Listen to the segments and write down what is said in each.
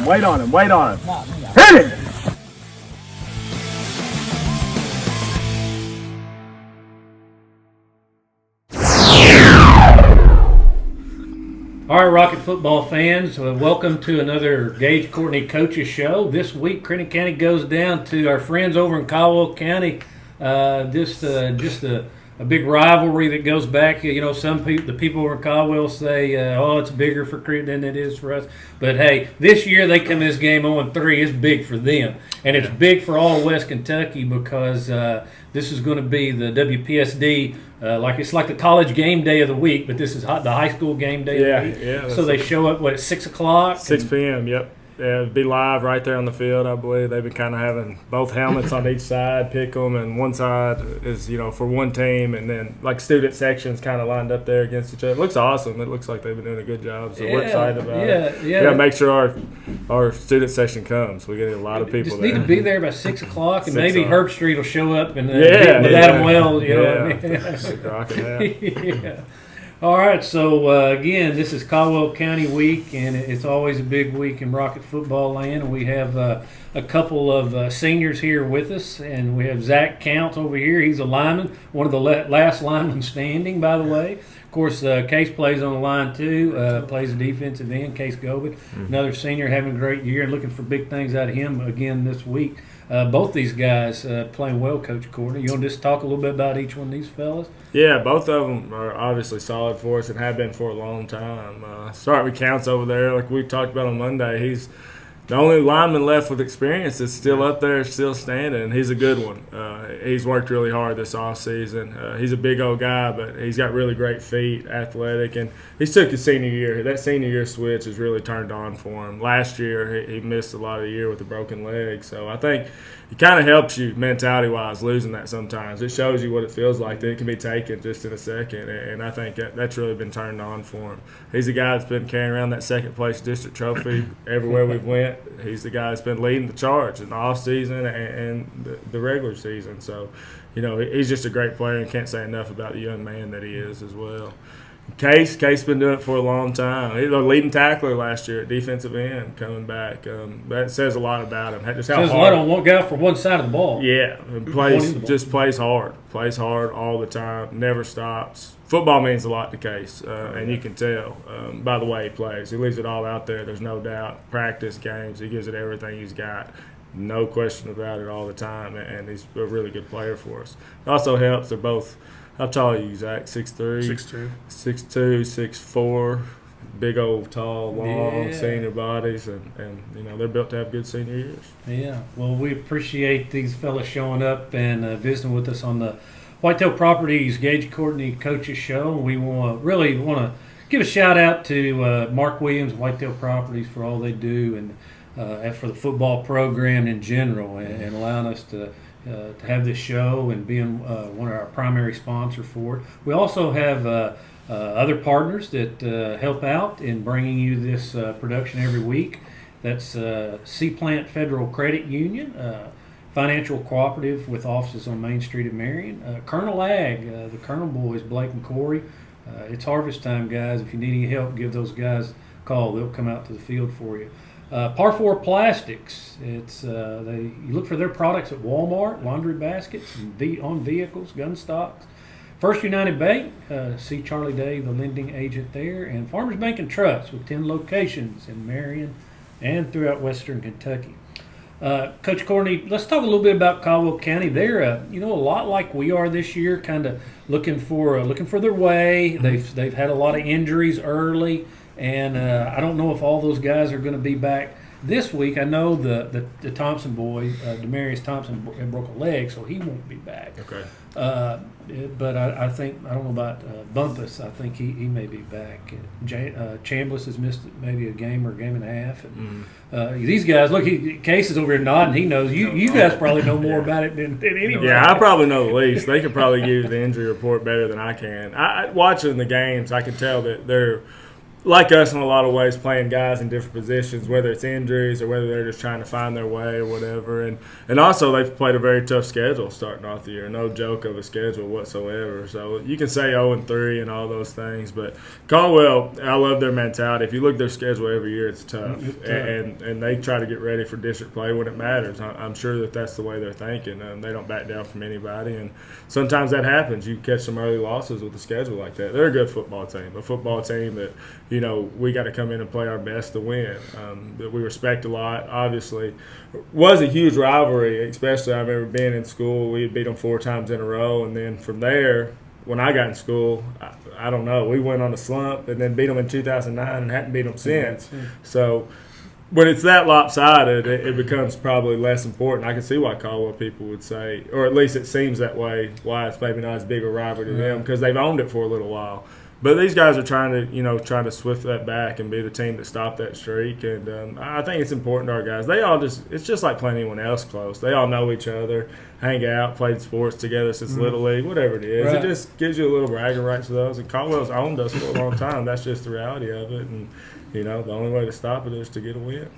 him, wait on him, wait on him. Hit it! All right, Rocket football fans, welcome to another Gaige Courtney Coaches Show. This week, Crittenden County goes down to our friends over in Caldwell County. Just a big rivalry that goes back. You know, the people over in Caldwell say, "Oh, it's bigger for Crittenden than it is for us." But hey, this year they come this game 0-3. It's big for them, and it's big for all of West Kentucky because this is going to be the WPSD. It's like the college game day of the week, but this is the high school game day of the week. Yeah. So they show up, at 6 o'clock? 6 p.m., yep. Yeah, it'd be live right there on the field, I believe. They've been kind of having both helmets on each side, pick them, and one side is, for one team, and then, student sections kind of lined up there against each other. It looks awesome. It looks like they've been doing a good job, so we're excited about it. Yeah. We got to make sure our student section comes. We get a lot of people just there. Need to be there by 6 o'clock, and maybe Herb Street will show up and with Adam Well, what I mean? Yeah. All right, so again, this is Caldwell County week, and it's always a big week in Rocket football land. We have a couple of seniors here with us, and we have Zach Counts over here. He's a lineman, one of the last linemen standing, by the way. Of course, Case plays on the line too, plays a defensive end, Case Gobin. Another senior having a great year and looking for big things out of him again this week. Both these guys playing well, Coach Courtney. You want to just talk a little bit about each one of these fellas? Yeah, both of them are obviously solid for us and have been for a long time. Start with Counts over there, like we talked about on Monday. He's the only lineman left with experience that's still up there, still standing, and he's a good one. He's worked really hard this offseason. He's a big old guy, but he's got really great feet, athletic, and he's took his senior year. That senior year switch has really turned on for him. Last year, he missed a lot of the year with a broken leg, so I think it kind of helps you mentality-wise losing that sometimes. It shows you what it feels like that it can be taken just in a second, and I think that's really been turned on for him. He's a guy that's been carrying around that second-place district trophy everywhere we've went. He's the guy that's been leading the charge in the off-season and the regular season. So, he's just a great player and can't say enough about the young man that he is as well. Case been doing it for a long time. He was our leading tackler last year at defensive end coming back. That says a lot about him. Just says a lot on one guy for one side of the ball. Yeah, plays hard. Plays hard all the time, never stops. Football means a lot to Case, and you can tell by the way he plays. He leaves it all out there, there's no doubt. Practice, games, he gives it everything he's got. No question about it all the time, and he's a really good player for us. It also helps they're both – how tall are you, Zach? 6'3"? 6'2". 6'2", 6'4", big old, tall, long senior bodies, and they're built to have good senior years. Yeah, well, we appreciate these fellas showing up and visiting with us on the Whitetail Properties Gaige Courtney Coaches Show. We really want to give a shout out to Mark Williams, Whitetail Properties, for all they do and for the football program in general and allowing us to have this show and being one of our primary sponsors for it. We also have other partners that help out in bringing you this production every week. That's C-Plant Federal Credit Union, financial cooperative with offices on Main Street in Marion. Colonel Ag, the Colonel boys, Blake and Corey. It's harvest time, guys. If you need any help, give those guys a call. They'll come out to the field for you. Par 4 Plastics. It's you look for their products at Walmart, laundry baskets, on vehicles, gun stocks. First United Bank, see Charlie Day, the lending agent there, and Farmers Bank and Trust with 10 locations in Marion and throughout Western Kentucky. Coach Courtney, let's talk a little bit about Caldwell County. They're a lot like we are this year, kind of looking for their way. They've had a lot of injuries early. And I don't know if all those guys are going to be back this week. I know the Thompson boy, Demarius Thompson, broke a leg, so he won't be back. Okay. But I think, I don't know about Bumpus. I think he may be back. Chambliss has missed maybe a game or a game and a half. And, these guys, look, Case is over here nodding. He knows. You guys probably know more about it than anybody. Yeah, I probably know the least. They could probably give you the injury report better than I can. Watching the games, I can tell that they're like us in a lot of ways, playing guys in different positions, whether it's injuries or whether they're just trying to find their way or whatever. And also they've played a very tough schedule starting off the year. No joke of a schedule whatsoever. So you can say 0-3 and all those things, but Caldwell, I love their mentality. If you look at their schedule every year, it's tough. And they try to get ready for district play when it matters. I'm sure that that's the way they're thinking. They don't back down from anybody. And sometimes that happens. You catch some early losses with a schedule like that. They're a good football team, a football team that – we got to come in and play our best to win. That we respect a lot. Obviously, was a huge rivalry, especially I remember being in school. We had beat them 4 times in a row. And then from there, when I got in school, I don't know, we went on a slump and then beat them in 2009 and hadn't beat them since. So when it's that lopsided, it becomes probably less important. I can see why Caldwell people would say, or at least it seems that way, why it's maybe not as big a rivalry to them, because they've owned it for a little while. But these guys are trying to swift that back and be the team that stopped that streak. And I think it's important to our guys. It's just like playing anyone else close. They all know each other, hang out, played sports together since Little League, whatever it is. Right. It just gives you a little bragging rights to those. And Caldwell's owned us for a long time. That's just the reality of it. And, the only way to stop it is to get a win.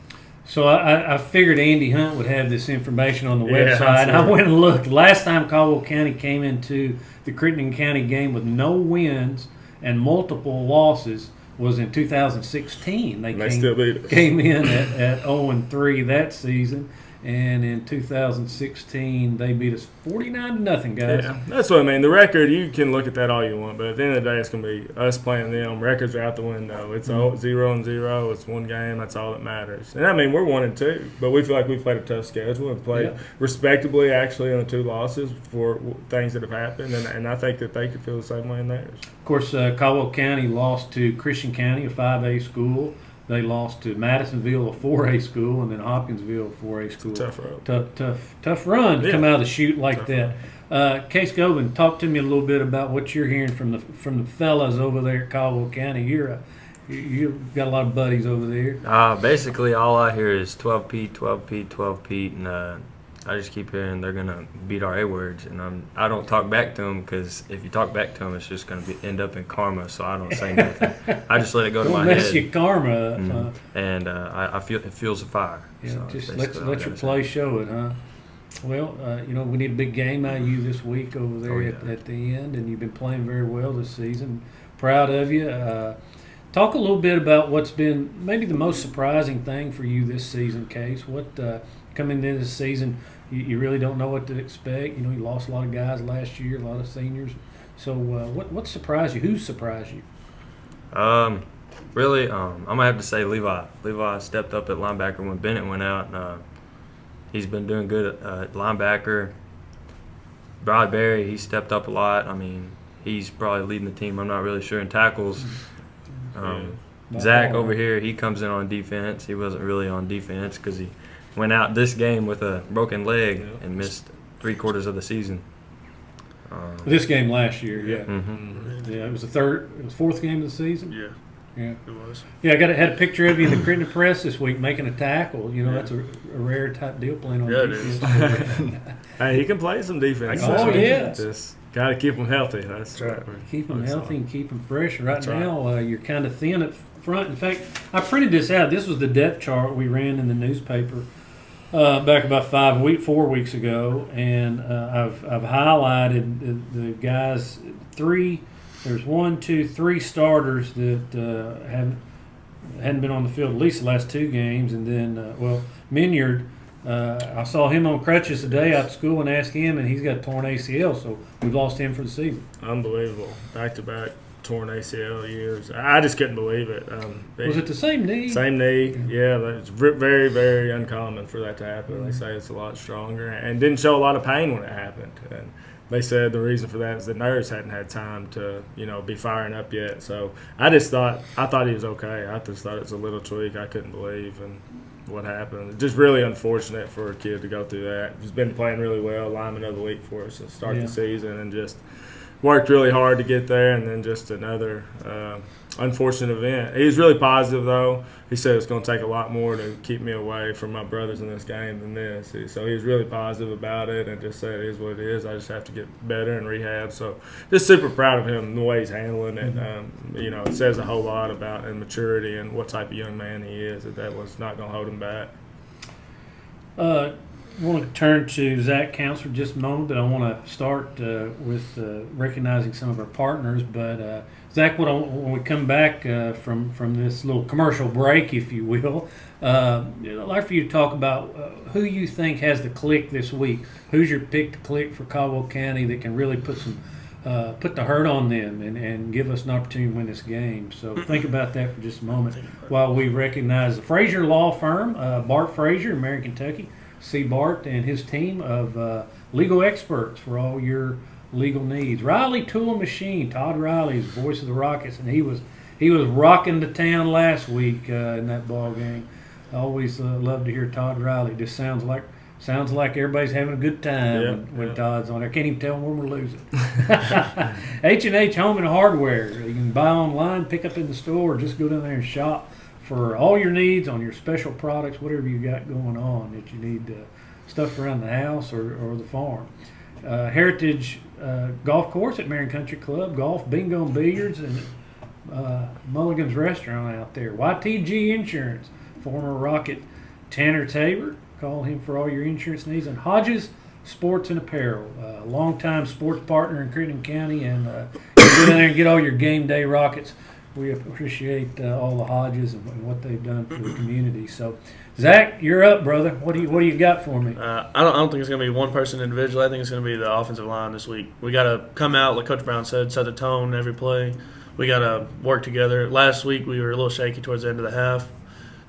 So I figured Andy Hunt would have this information on the website. I went and looked. Last time Caldwell County came into the Crittenden County game with no wins and multiple losses was in 2016. They still beat us. Came in at 0-3 that season, and in 2016 they beat us 49-0, guys. Yeah, that's what I mean. The record, you can look at that all you want, but at the end of the day, it's going to be us playing them. Records are out the window. It's 0-0. It's one game. That's all that matters. And I mean, we're 1-2, but we feel like we played a tough schedule and played respectably, actually, on the 2 losses for things that have happened. And I think that they could feel the same way in theirs. Of course, Caldwell County lost to Christian County, a 5A school. They lost to Madisonville, a 4A school, and then Hopkinsville, a 4A school. Tough road. Tough run to come out of the chute like that. Case Gobin, talk to me a little bit about what you're hearing from the fellas over there at Caldwell County. You've got a lot of buddies over there. Basically, all I hear is 12 Pete, 12 Pete, 12 Pete, and I just keep hearing they're gonna beat our A-words, and I don't talk back to them, because if you talk back to them, it's just gonna end up in karma. So I don't say nothing. I just let it go to my head. Don't mess your karma up. Mm-hmm. And I feel it fuels a fire. Yeah, so just let your play show it, huh? Well, we need a big game out of you this week over there at the end, and you've been playing very well this season. Proud of you. Talk a little bit about what's been maybe the most surprising thing for you this season, Case. What coming into this season, you really don't know what to expect. You lost a lot of guys last year, a lot of seniors. So what surprised you? Who surprised you? Really, I'm going to have to say Levi. Levi stepped up at linebacker when Bennett went out. And, he's been doing good at linebacker. Brad Berry, he stepped up a lot. I mean, he's probably leading the team. I'm not really sure in tackles. Zach over here, he comes in on defense. He wasn't really on defense because he went out this game with a broken leg and missed 3/4 of the season. This game last year, Mm-hmm. Yeah, it was the 4th game of the season. Yeah, it was. Yeah, I had a picture of you in the Crittenden Press this week making a tackle. That's a rare type deal playing on defense. It is. Hey, he can play some defense. Just got to keep him healthy. That's right. Keep him healthy and keep him fresh. Right now, you're kind of thin up front. In fact, I printed this out. This was the depth chart we ran in the newspaper back about 4 weeks ago, and I've highlighted the guys. There's 1, 2, 3 starters that hadn't been on the field at least the last 2 games, and then Minyard. I saw him on crutches today out of school and asked him, and he's got a torn ACL, so we've lost him for the season. Unbelievable. Back-to-back torn ACL years. I just couldn't believe it. Was it the same knee? Same knee, yeah. It's very, very uncommon for that to happen. Mm-hmm. They say it's a lot stronger and didn't show a lot of pain when it happened. And they said the reason for that is the nerves hadn't had time to, be firing up yet. So I thought he was okay. I just thought it was a little tweak I couldn't believe. And what happened. Just really unfortunate for a kid to go through that. He's been playing really well, lineman of the week for us to start the season, and just worked really hard to get there. And then just another unfortunate event. He's really positive, though. He said it's going to take a lot more to keep me away from my brothers in this game than this. So he was really positive about it and just said it is what it is. I just have to get better and rehab. So just super proud of him and the way he's handling it. It says a whole lot about his maturity and what type of young man he is, that was not going to hold him back. I want to turn to Zach Counts for just a moment, but I want to start with recognizing some of our partners. But Zach, when we come back from this little commercial break, if you will, I'd like for you to talk about who you think has the click this week. Who's your pick to click for Caldwell County that can really put the hurt on them and give us an opportunity to win this game? So think about that for just a moment while we recognize the Frazier Law Firm, Bart Frazier in Marion, Kentucky. See Bart and his team of legal experts for all your legal needs. Riley Tool Machine, Todd Riley is the voice of the Rockets, and he was rocking the town last week in that ball game. I always love to hear Todd Riley. Just sounds like everybody's having a good time when Todd's on there. I can't even tell when we're losing. H&H Home and Hardware. You can buy online, pick up in the store, or just go down there and shop for all your needs on your special products, whatever you got going on that you need, stuff around the house or the farm. Heritage Golf Course at Marion Country Club, golf, bingo, and billiards, and Mulligan's Restaurant out there. YTG Insurance, former Rocket Tanner Tabor. Call him for all your insurance needs. And Hodges Sports and Apparel, longtime sports partner in Crittenden County, and get in there and get all your game day Rockets. We appreciate all the Hodges and what they've done for the community. So, Zach, you're up, brother. What do you got for me? I don't think it's going to be one person individually. I think it's going to be the offensive line this week. We got to come out, like Coach Brown said, set the tone every play. We got to work together. Last week we were a little shaky towards the end of the half.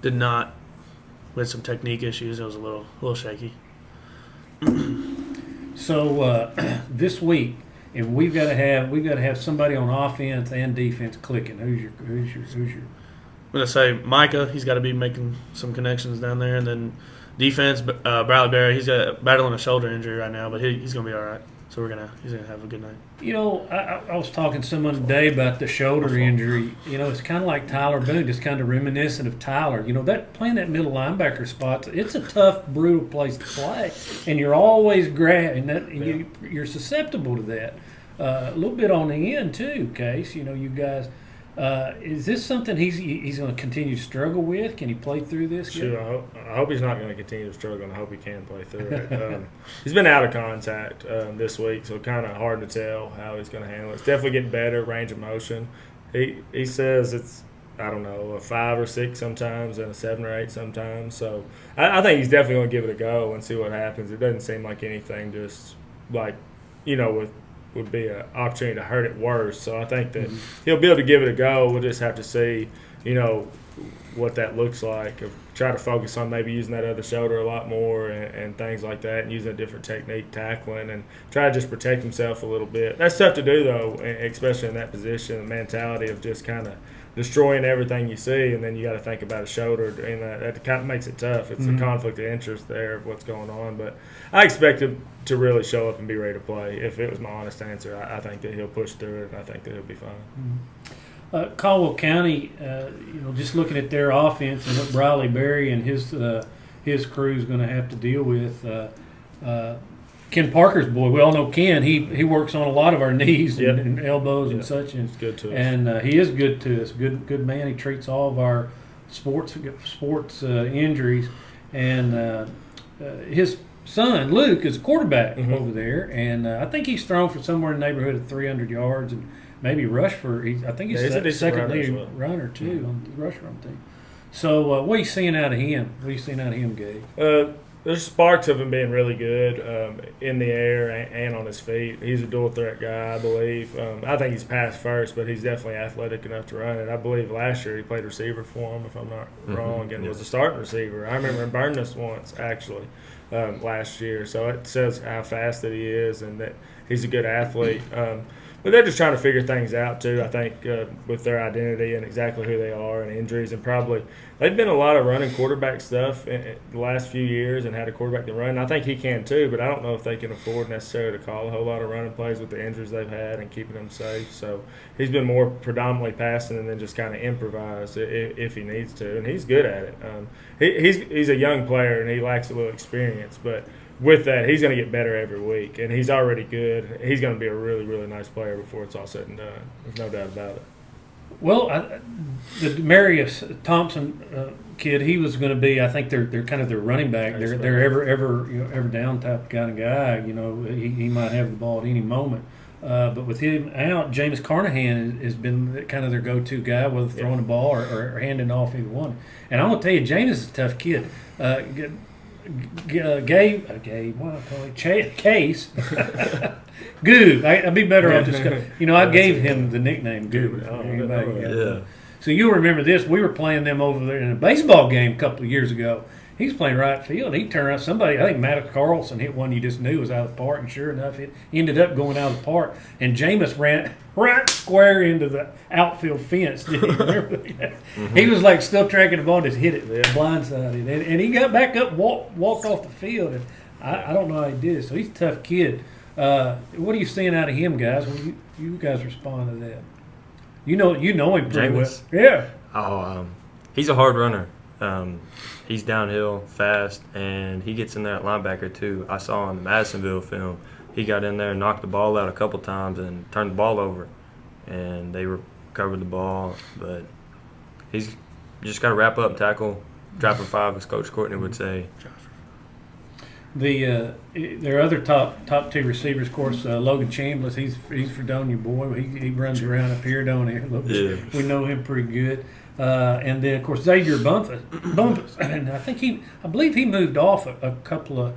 We had some technique issues. It was a little shaky. So this week, and we've got to have somebody on offense and defense clicking. Who's your? I'm going to say Micah. He's got to be making some connections down there. And then defense, Bradley Berry. He's battling a shoulder injury right now, but he's going to be all right. So he's going to have a good night. I was talking to someone today about the shoulder injury. It's kind of like Tyler Boone, just kind of reminiscent of Tyler. That playing that middle linebacker spot, it's a tough, brutal place to play, and you're always grabbing that. You're susceptible to that. A little bit on the end too, Case. You guys. Is this something he's going to continue to struggle with? Can he play through this? Sure. I hope he's not going to continue to struggle, and I hope he can play through it. He's been out of contact this week, so kind of hard to tell how he's going to handle it. It's definitely getting better, range of motion. He says it's, I don't know, a 5 or 6 sometimes and a 7 or 8 sometimes. So I think he's definitely going to give it a go and see what happens. It doesn't seem like anything just like, would be an opportunity to hurt it worse. So I think that he'll be able to give it a go. We'll just have to see, what that looks like. Try to focus on maybe using that other shoulder a lot more and things like that, and using a different technique, tackling, and try to just protect himself a little bit. That's tough to do, though, especially in that position, the mentality of just kind of destroying everything you see, and then you got to think about a shoulder, and that kind of makes it tough. It's a conflict of interest there of what's going on, but I expect him to really show up and be ready to play. If it was my honest answer, I think that he'll push through it, and I think that he'll be fine. Caldwell County, just looking at their offense and what Bradley Berry and his crew is going to have to deal with. Ken Parker's boy, we all know Ken. He works on a lot of our knees and elbows and such. And he's good to us. And he is good to us. Good man. He treats all of our sports injuries. And his son Luke is a quarterback over there, and I think he's thrown for somewhere in the neighborhood of 300 yards and maybe rushed for. I think he's a second leading runner too on the rush run team. So what are you seeing out of him? What are you seeing out of him, Gaige? There's sparks of him being really good in the air and on his feet. He's a dual threat guy, I believe. I think he's pass first, but he's definitely athletic enough to run it. I believe last year he played receiver for him, if I'm not wrong, and was a starting receiver. I remember him burning us once, actually, last year. So it says how fast that he is and that he's a good athlete. But they're just trying to figure things out too. I think with their identity and exactly who they are and injuries, and probably they've been a lot of running quarterback stuff in the last few years and had a quarterback to run. I think he can too, but I don't know if they can afford necessarily to call a whole lot of running plays with the injuries they've had and keeping them safe. So he's been more predominantly passing and then just kind of improvise if he needs to, and he's good at it. He's a young player and he lacks a little experience, but with that, he's going to get better every week, and he's already good. He's going to be a really, really nice player before it's all said and done. There's no doubt about it. Well, the Marius Thompson kid, he was going to be. I think they're kind of their running back. They're ever down type kind of guy. You know, he might have the ball at any moment. But with him out, James Carnahan has been kind of their go-to guy, whether throwing the ball or handing off either one. And I'm going to tell you, James is a tough kid. Case. Goob. I'd be better off just, I gave him the nickname Goob. So you'll remember this. We were playing them over there in a baseball game a couple of years ago. He's playing right field. He turned out somebody, I think Matt Carlson hit one you just knew was out of the park, and sure enough, it ended up going out of the park. And Jameis ran right square into the outfield fence. Did you remember that? Mm-hmm. He was like still tracking the ball, just hit it blindsided. And he got back up, walked off the field, and I don't know how he did it. So he's a tough kid. What are you seeing out of him, guys? When you guys respond to that? You know him pretty Jameis? well. Yeah. Oh, he's a hard runner. He's downhill fast, and he gets in there at linebacker too. I saw on the Madisonville film, he got in there and knocked the ball out a couple times and turned the ball over, and they recovered the ball. But he's just got to wrap up, tackle, drop for 5, as Coach Courtney would say. Their other top two receivers, of course, Logan Chambliss. He's Fredonia boy. He runs around up here, don't he? Yeah. We know him pretty good. And then, of course, Xavier Bumpus, and I believe he moved off a couple of,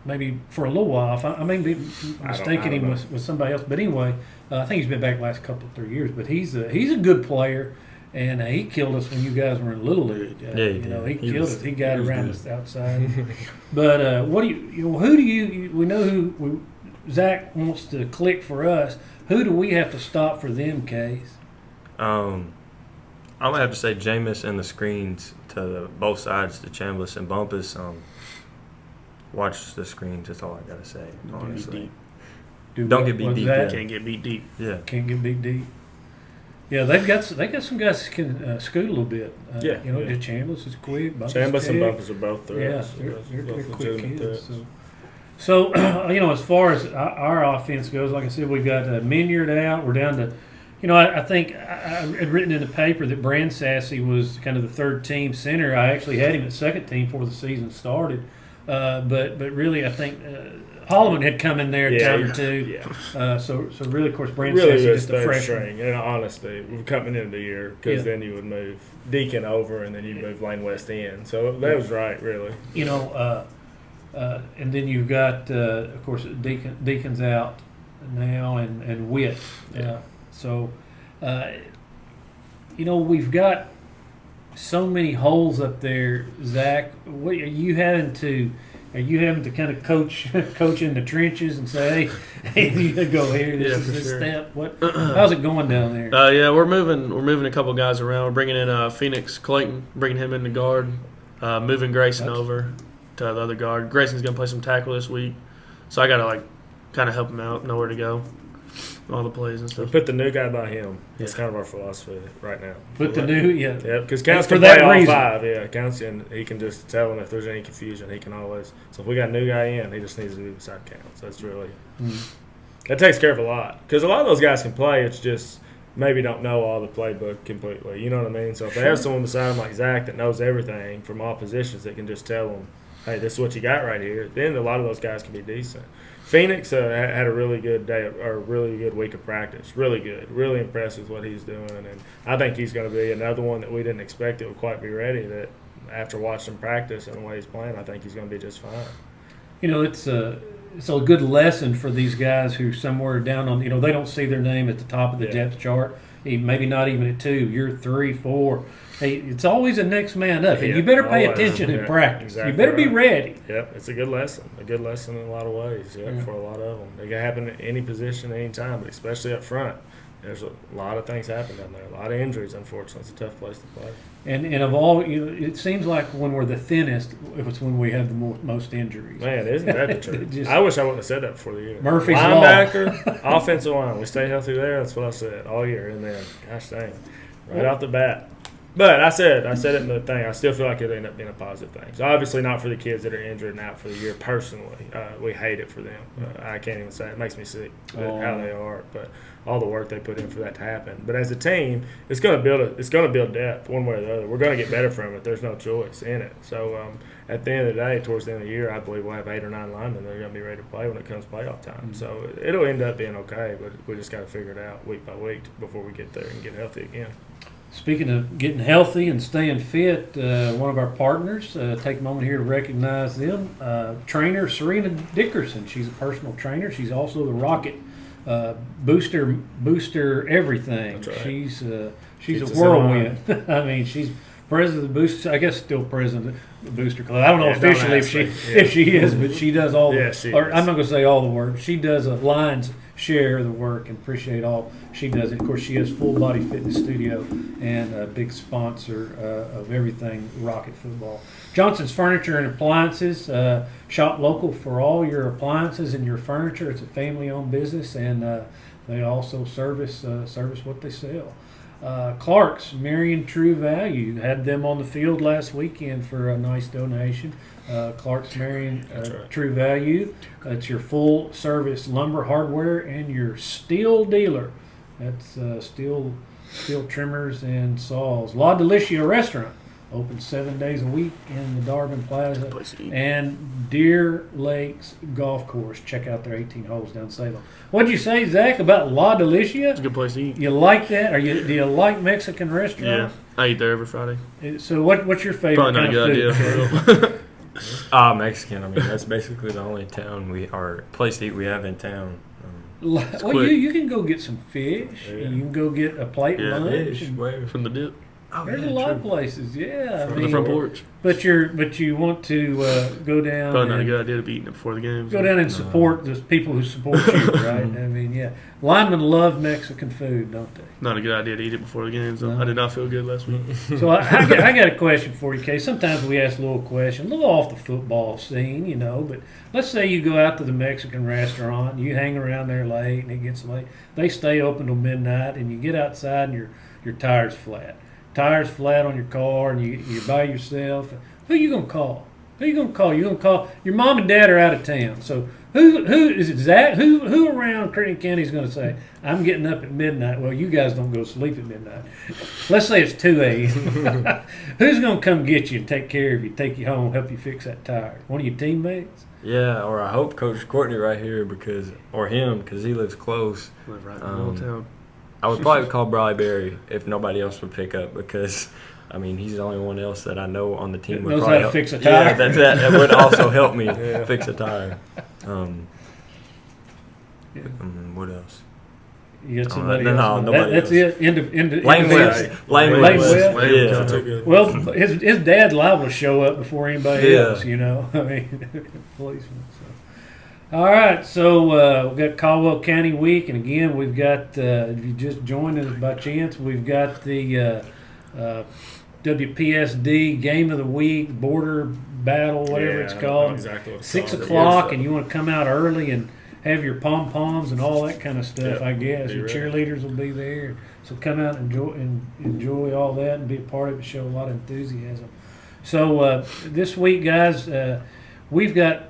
maybe for a little while. I may be mistaking him with somebody else, but anyway, I think he's been back the last couple of 3 years. But he's a good player, and he killed us when you guys were in Little League. He killed us. He got around us outside. But who do you? We know who Zach wants to click for us. Who do we have to stop for them, Case? I'm going to have to say Jameis and the screens to both sides, to Chambliss and Bumpus. Watch the screens. That's all I got to say, honestly. Don't get beat deep. Can't get beat deep. Yeah. Can't get beat deep. Yeah, they got some guys that can scoot a little bit. Chambliss is quick. Chambliss and Bumpus are both threats. Yeah, they're quick kids. So as far as our offense goes, like I said, we've got Minyard out. We're down to I think I had written in the paper that Brand Sassy was kind of the third team center. I actually had him at second team before the season started. But really, I think Holloman had come in there a time or two. Yeah. So really, of course, Brand Sassy is the freshman. And honestly, we're coming into the year because then you would move Deacon over and then you move Lane West in. So that was right, really. And then you've got, of course, Deacon's out now and Witt. So, we've got so many holes up there, Zach. What are you having to kind of coach in the trenches and say, hey, you go here, this is the step. How's it going down there? We're moving a couple guys around. We're bringing in Phoenix Clayton, bringing him in the guard, moving Grayson over to the other guard. Grayson's gonna play some tackle this week, so I gotta kind of help him out, know where to go. All the plays and stuff. We put the new guy by him. That's kind of our philosophy right now. Yeah, because Counts can play all 5. Yeah, Counts, and he can just tell him if there's any confusion. He can always. So if we got a new guy in, he just needs to be beside Counts. That's really that takes care of a lot. Because a lot of those guys can play. It's just maybe don't know all the playbook completely. You know what I mean? So if they have someone beside them like Zach that knows everything from all positions, that can just tell them, hey, this is what you got right here. Then a lot of those guys can be decent. Phoenix had a really good day or a really good week of practice. Really good. Really impressed with what he's doing. And I think he's going to be another one that we didn't expect that would quite be ready, that after watching him practice and the way he's playing, I think he's going to be just fine. It's so a good lesson for these guys who somewhere down on, they don't see their name at the top of the depth chart, maybe not even at 2, you're 3, 4. Hey, it's always the next man up, and you better pay attention in practice. Exactly, you better be ready. Yep, it's a good lesson. A good lesson in a lot of ways. For a lot of them, it can happen at any position, any time, but especially up front. There's a lot of things happen down there. A lot of injuries, unfortunately. It's a tough place to play. And of all, it seems like when we're the thinnest, it's when we have the most injuries. Man, isn't that the truth? I wish I wouldn't have said that before the year. Murphy's Linebacker, offensive line. We stay healthy there. That's what I said all year. And then, gosh dang, right off the bat. But I said it in the thing. I still feel like it ended up being a positive thing. So obviously not for the kids that are injured and out for the year personally. We hate it for them. I can't even say it. It makes me sick how they are. But all the work they put in for that to happen. But as a team, it's going to build depth one way or the other. We're going to get better from it. There's no choice in it. So at the end of the day, towards the end of the year, I believe we'll have 8 or 9 linemen that are going to be ready to play when it comes playoff time. So it'll end up being okay. But we just got to figure it out week by week before we get there and get healthy again. Speaking of getting healthy and staying fit, one of our partners, take a moment here to recognize them. Trainer Serena Dickerson. She's a personal trainer. She's also the Rocket booster everything. That's right. She's a whirlwind. I mean, she's president of the booster. I guess still president of the Booster Club. I don't know officially if she is, but she does all. I'm not going to say all the work. She does a lion's share of the work, and appreciate all she does. And of course, she has Full Body Fitness Studio and a big sponsor of everything Rocket football. Johnson's Furniture and Appliances. Shop local for all your appliances and your furniture. It's a family-owned business, and they also service what they sell. Clark's Marion True Value, had them on the field last weekend for a nice donation. Clark's Marion True Value. It's your full service lumber, hardware, and your steel dealer. That's steel trimmers and saws. La Delicia Restaurant, open 7 days a week in the Darvin Plaza. And Deer Lakes Golf Course. Check out their 18 holes down Salem. What'd you say, Zach, about La Delicia? It's a good place to eat. You like that? Do you like Mexican restaurants? Yeah, I eat there every Friday. So what's your favorite Probably not kind a good of food? idea for real. Mexican. I mean, that's basically the only place to eat we have in town. Well, you can go get some fish. You can go get a plate lunch. From the dip. There's a lot of places, From the front porch. But you want to go down. Probably not a good idea to be eating it before the games. Go down and support the people who support you, right? I mean, linemen love Mexican food, don't they? Not a good idea to eat it before the games. No. I did not feel good last week. So I got a question for you, Kay. Sometimes we ask a little question, a little off the football scene, but let's say you go out to the Mexican restaurant and you hang around there late and it gets late. They stay open till midnight, and you get outside and your tire's flat. Tires flat on your car, and you're by yourself. Who you gonna call? You're gonna call your mom and dad are out of town. So who is it? Zach? Who around Crittenden County is gonna say, I'm getting up at midnight? Well, you guys don't go to sleep at midnight. Let's say it's 2 a.m. Who's gonna come get you and take care of you, take you home, help you fix that tire? One of your teammates? Yeah, or I hope Coach Courtney right here because he lives close. Live right in the middle of town. I would probably call Barry if nobody else would pick up because, I mean, he's the only one else that I know on the team would knows probably how to fix a tire. Yeah, that would also help me fix a tire. What else? You got somebody else? Nobody that's else. it. Lane West. Lane West. Yeah. Well, his dad's liable to show up before anybody else, I mean, policeman. So. All right, so we've got Caldwell County week, and again, we've got, if you just joined us by chance, we've got the WPSD Game of the Week, Border Battle, whatever it's called. Exactly what it's 6 called. o'clock, and you want to come out early and have your pom-poms and all that kind of stuff, I guess. Your cheerleaders will be there. So come out and enjoy all that and be a part of it, show a lot of enthusiasm. So this week, guys, we've got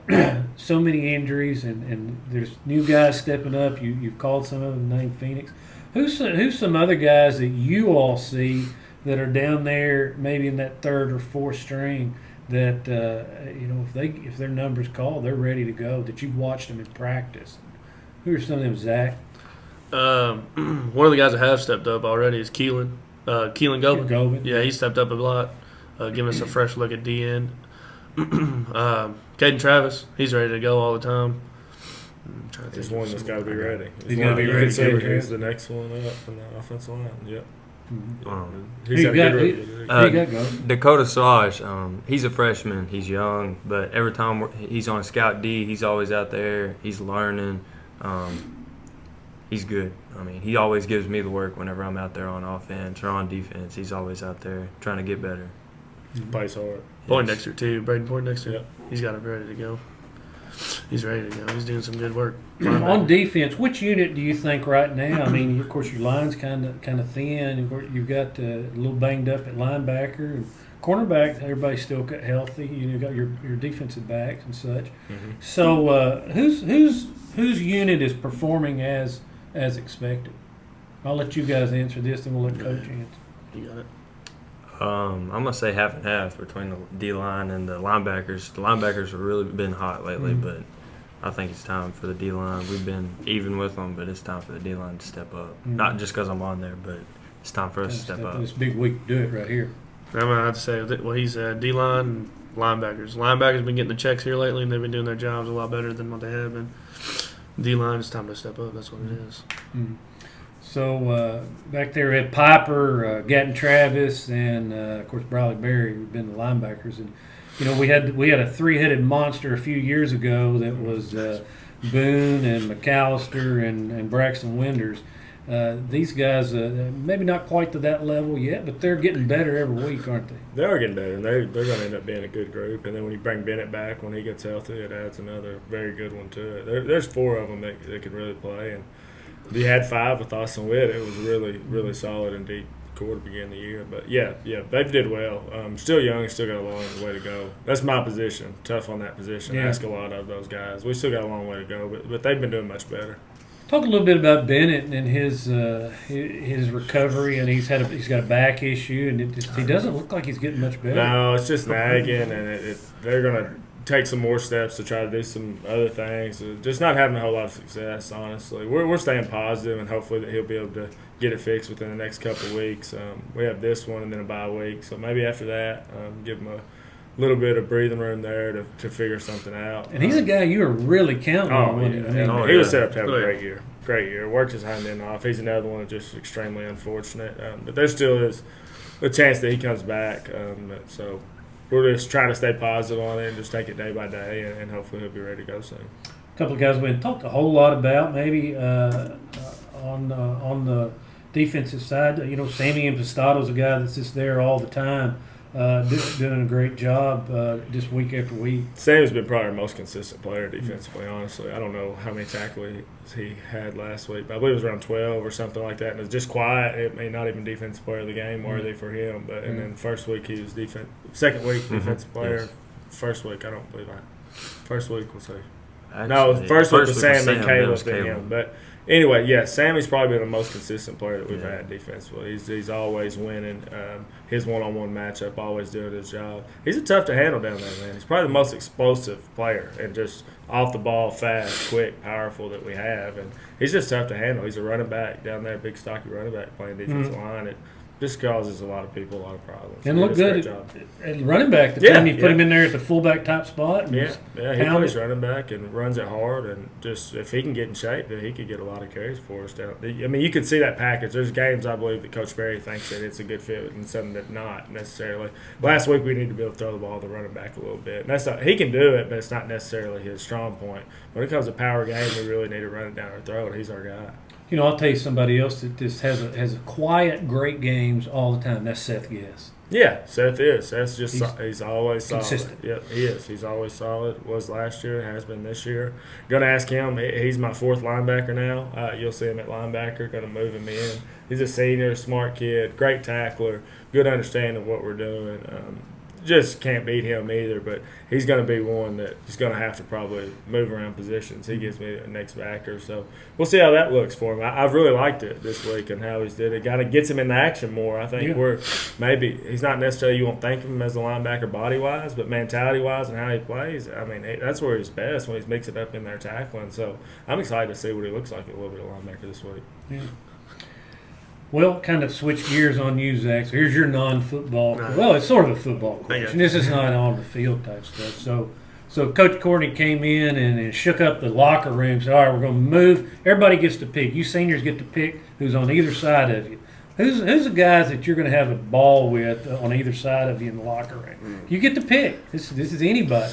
so many injuries, and there's new guys stepping up. You've called some of them named Phoenix. Who's some other guys that you all see that are down there, maybe in that 3rd or 4th string, that if their number's called, they're ready to go, that you've watched them in practice? Who are some of them, Zach? One of the guys that have stepped up already is Gobin. Gobin. Yeah, he stepped up a lot, giving us a fresh look at D end. Caden Travis, he's ready to go all the time. I'm trying to He's think one of that's some- got to be ready. He's gotta be ready. He's the next one up in the offensive line. Yep. He's Who had you a got? good Who rookie. you got, Go? Dakota Sage, he's a freshman. He's young, but every time he's on Scout D, he's always out there. He's learning. He's good. I mean, he always gives me the work whenever I'm out there on offense or on defense. He's always out there trying to get better. Plays hard. Poindexter too, Braden Poindexter. Yep. He's got it ready to go. He's ready to go. He's doing some good work. On defense, which unit do you think right now? I mean, of course, your line's kind of thin. You've got a little banged up at linebacker and cornerback. Everybody's still healthy. You've got your defensive backs and such. Mm-hmm. So, whose unit is performing as expected? I'll let you guys answer this, and we'll let Coach answer. You got it. I'm gonna say half and half between the D line and the linebackers. The linebackers have really been hot lately, but I think it's time for the D line. We've been even with them, but it's time for the D line to step up. Not just because I'm on there, but it's time for us to step up. This big week to do it right here. I'm gonna have to say what he said. D line and linebackers. Linebackers been getting the checks here lately, and they've been doing their jobs a lot better than what they have been. D line, it's time to step up. That's what it is. So back there at Piper, Gatton Travis, and of course Briley Berry have been the linebackers. And we had a three-headed monster a few years ago that was Boone and McAllister and Braxton Winders. These guys maybe not quite to that level yet, but they're getting better every week, aren't they? They are getting better, and they're going to end up being a good group. And then when you bring Bennett back, when he gets healthy, it adds another very good one to it. There's four of them that could really play. And you had five with Austin Witt. It was really, really solid and deep core to begin the year. But, yeah, they did well. Still young, still got a long way to go. That's my position, tough on that position. Yeah. Ask a lot of those guys. We still got a long way to go, but they've been doing much better. Talk a little bit about Bennett and his recovery, and he's got a back issue, and he doesn't look like he's getting much better. No, it's just nagging, and they're going to take some more steps to try to do some other things. Just not having a whole lot of success, honestly. We're staying positive, and hopefully that he'll be able to get it fixed within the next couple of weeks. We have this one and then a bye week, so maybe after that, give him a little bit of breathing room there to figure something out. And he's a guy you were really counting on. Yeah. He was set up to have a great year. Great year. Worked his hind end off. He's another one that's just extremely unfortunate. But there still is a chance that he comes back. So we're just trying to stay positive on it and just take it day by day, and hopefully he'll be ready to go soon. A couple of guys we haven't talked a whole lot about, maybe on the defensive side. Sammy Impostato's a guy that's just there all the time. Doing a great job just week after week. Sam's been probably our most consistent player defensively, honestly. I don't know how many tackles he had last week, but I believe it was around 12 or something like that. And it's just quiet. It may not even defensive player of the game worthy for him. But and then first week he was second week defensive player. Yes. First week, I don't believe first week was who? Actually, first week was Sam and then it Caleb was and him. But anyway, yeah, Sammy's probably been the most consistent player that we've had defensively. He's always winning. His one-on-one matchup, always doing his job. He's a tough to handle down there, man. He's probably the most explosive player and just off the ball, fast, quick, powerful that we have. And he's just tough to handle. He's a running back down there, big stocky running back playing defensive line. It just causes a lot of people a lot of problems. And look good at running back. The time you put him in there at the fullback type spot. Yeah, he plays running back and runs it hard. And just if he can get in shape, then he could get a lot of carries for us down. I mean, you can see that package. There's games I believe that Coach Berry thinks that it's a good fit and some that not necessarily. Last week we need to be able to throw the ball to the running back a little bit. And that's not, he can do it, but it's not necessarily his strong point. When it comes to power game, we really need to run it down our throat. He's our guy. I'll tell you somebody else that just has a quiet, great games all the time. That's Seth Guess. Yeah, Seth is. Seth's he's always solid. Consistent. Yep, he is. He's always solid. Was last year, has been this year. Going to ask him. He's my fourth linebacker now. You'll see him at linebacker. Going to move him in. He's a senior, smart kid, great tackler, good understanding of what we're doing. Just can't beat him either, but he's going to be one that he's going to have to probably move around positions. He gives me the next backer, so we'll see how that looks for him. I've really liked it this week and how he's did it. Kind of gets him in the action more. I think maybe he's not necessarily you won't think of him as a linebacker body-wise, but mentality-wise and how he plays, I mean, that's where he's best when he's mixing it up in there tackling. So I'm excited to see what he looks like a little bit of linebacker this week. Yeah. Well, kind of switch gears on you, Zach. So here's your non-football. Well, it's sort of a football question. This is not on the field type stuff. So, So Coach Courtney came in and shook up the locker room. Said, "All right, we're going to move. Everybody gets to pick. You seniors get to pick who's on either side of you. Who's the guys that you're going to have a ball with on either side of you in the locker room? You get to pick. This is anybody.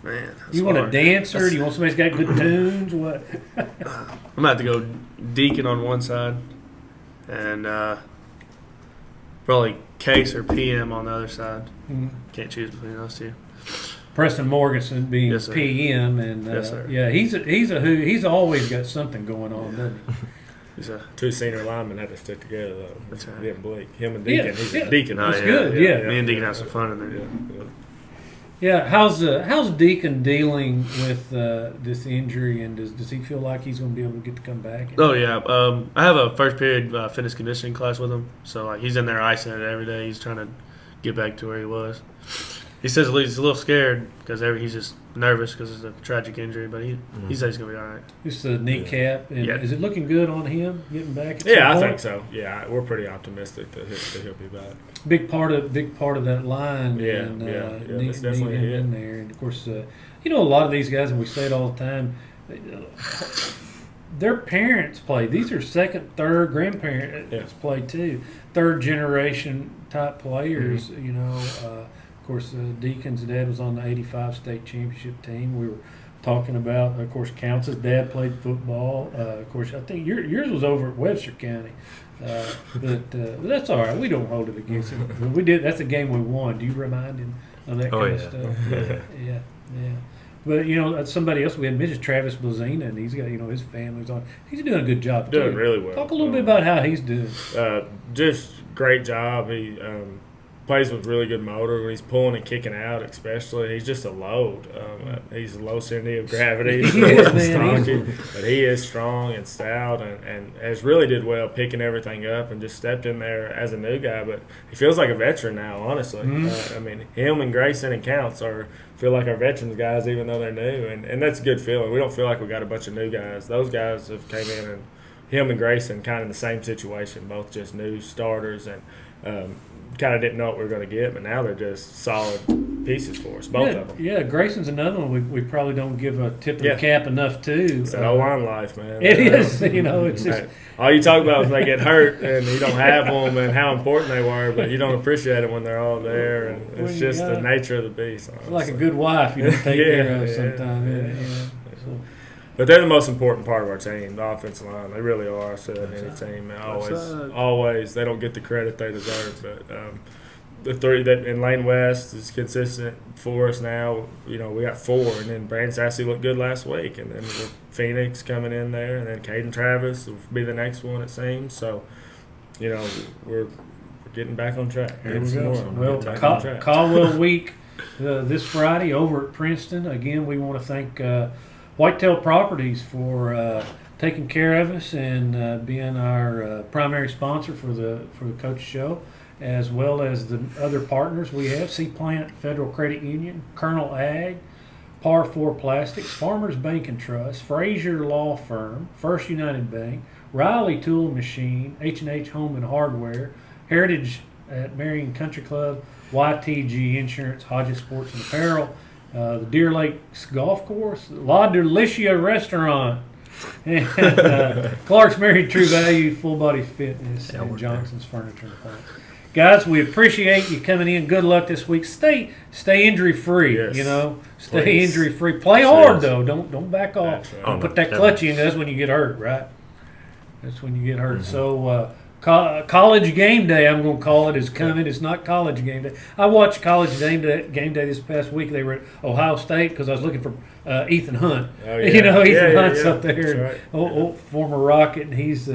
Man, you want a dancer? Do you want somebody that's got good tunes? What? I'm about to go Deacon on one side, and probably Case or PM on the other side. Can't choose between those two. Preston Morganson being Yes, sir. PM, and Yes, sir. yeah, he's always got something going on, doesn't he? He's a, 2 senior linemen had to stick together though. That's right. Him and Blake, him and Yeah, Deacon. He's yeah. a Deacon. That's good, yeah. me and Deacon have some fun in there. Yeah. Yeah, how's Deacon dealing with this injury, and does he feel like he's going to be able to get to come back? Oh yeah, I have a first period fitness conditioning class with him, so like he's in there icing it every day. He's trying to get back to where he was. He says he's a little scared because he's just nervous because it's a tragic injury, but he says he's gonna be all right. Just the kneecap, and Yeah. is it looking good on him getting back? At Yeah, I some think point? so. Yeah, we're pretty optimistic that he'll be back. Big part of that line. Yeah, and, yeah, need- it's definitely need him it. in there. And of course, a lot of these guys, and we say it all the time. Their parents play. These are second, third, grandparents play too. Third generation type players. Of course, Deacon's dad was on the '85 state championship team. We were talking about, of course, Counts' dad played football. Of course, I think yours was over at Webster County. But that's all right. We don't hold it against him. We did. That's a game we won. Do you remind him of that kind of stuff? Yeah. But somebody else we had mentioned, Travis Blazina, and he's got his family's on. He's doing a good job. Doing too. really well. Talk a little bit about how he's doing. Just great job. He plays with really good motor when he's pulling and kicking out, especially. He's just a load. He's a low center of gravity. He is, man. But he is strong and stout and has really did well picking everything up and just stepped in there as a new guy. But he feels like a veteran now, honestly. Him and Grayson and Counts feel like our veterans guys, even though they're new. And that's a good feeling. We don't feel like we got a bunch of new guys. Those guys have came in, and him and Grayson kind of in the same situation, both just new starters and kind of didn't know what we were going to get, but now they're just solid pieces for us, both of them. Yeah, Grayson's another one we probably don't give a tip of the cap enough to. It's that O-line life, man. It is, it's just. All you talk about is when they get hurt and you don't have them and how important they were, but you don't appreciate it when they're all there, and it's just the nature of the beast. It's like a good wife you don't take care of sometimes. So. But they're the most important part of our team, the offensive line. They really are. So any team, always, they don't get the credit they deserve. But the three that in Lane West is consistent for us now. We got 4, and then Brandon Sassy looked good last week, and then with Phoenix coming in there, and then Caden Travis will be the next one, it seems. So, we're getting back on track. There we go. Well, Caldwell week this Friday over at Princeton. Again, we want to thank Whitetail Properties for taking care of us and being our primary sponsor for the Coach Show, as well as the other partners we have: C-Plant Federal Credit Union, Colonel Ag, Par 4 Plastics, Farmers Bank and Trust, Frazier Law Firm, First United Bank, Riley Tool and Machine, H&H Home and Hardware, Heritage at Marion Country Club, YTG Insurance, Hodges Sports and Apparel, the Deer Lakes Golf Course, La Delicia Restaurant, and Clark's Married True Value, Full Body Fitness, and Johnson's Furniture and Appliance. Guys, we appreciate you coming in. Good luck this week. Stay injury free. Yes. Stay injury free. Play hard though. Don't back off. Right. Don't put that clutch in. That's when you get hurt, right? That's when you get hurt. So college game day, I'm going to call it, is coming. It's not college game day. I watched college game day this past week. They were at Ohio State because I was looking for Ethan Hunt. Oh, yeah. Ethan Hunt's up there. Right. Old former Rocket, and he's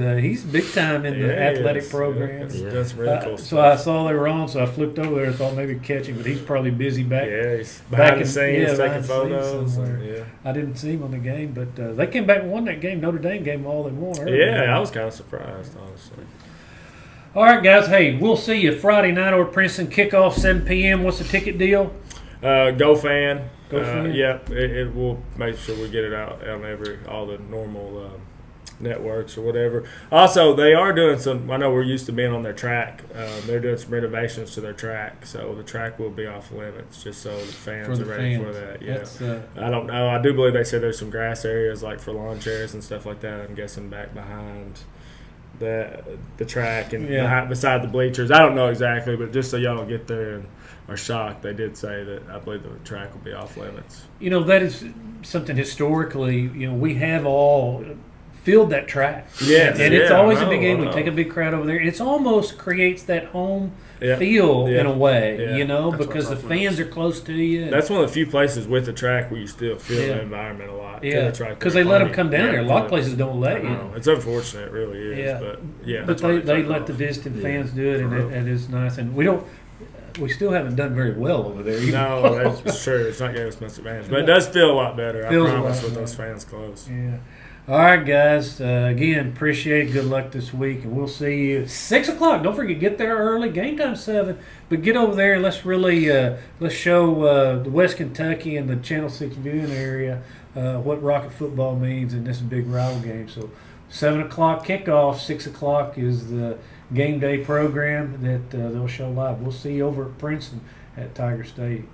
big time in the athletic programs. That's really cool. So I saw they were on, so I flipped over there and thought maybe catch him, but he's probably busy back. Yeah, he's behind the scenes taking photos. I didn't see him on the game, but they came back and won that game. Notre Dame gave them all they won early. Yeah, I was kind of surprised, honestly. All right, guys. Hey, we'll see you Friday night over at Princeton. Kickoff 7 p.m. What's the ticket deal? Go fan. Go fan. Yep. It will make sure we get it out on all the normal networks or whatever. Also, they are doing some. I know we're used to being on their track. They're doing some renovations to their track, so the track will be off limits, just so the fans are ready for that. Yeah, I don't know. I do believe they said there's some grass areas like for lawn chairs and stuff like that. I'm guessing back behind the track and beside the bleachers. I don't know exactly, but just so y'all don't get there and are shocked, they did say that I believe the track will be off limits. You know, that is something historically, you know, we have all filled that track. Yes, and it's always a big game. We take a big crowd over there. It's almost creates that home feel in a way, you know, That's because the fans are close to you. That's one of the few places with the track where you still feel the environment a lot. Yeah, because they let them come down there. A lot of places don't let you. It's unfortunate, it really is. Yeah, but they let the visiting fans do it, and it is nice. And we still haven't done very well over there. No, that's true. It's not giving us much advantage, but it does feel a lot better. I promise with those fans close. Yeah. All right, guys. Again, appreciate it. Good luck this week, and we'll see you 6 o'clock. Don't forget, get there early. Game time 7, but get over there and let's really let's show the West Kentucky and the Channel 6 viewing area what Rocket football means in this big rival game. So 7 o'clock kickoff. 6 o'clock is the game day program that they'll show live. We'll see you over at Princeton at Tiger State.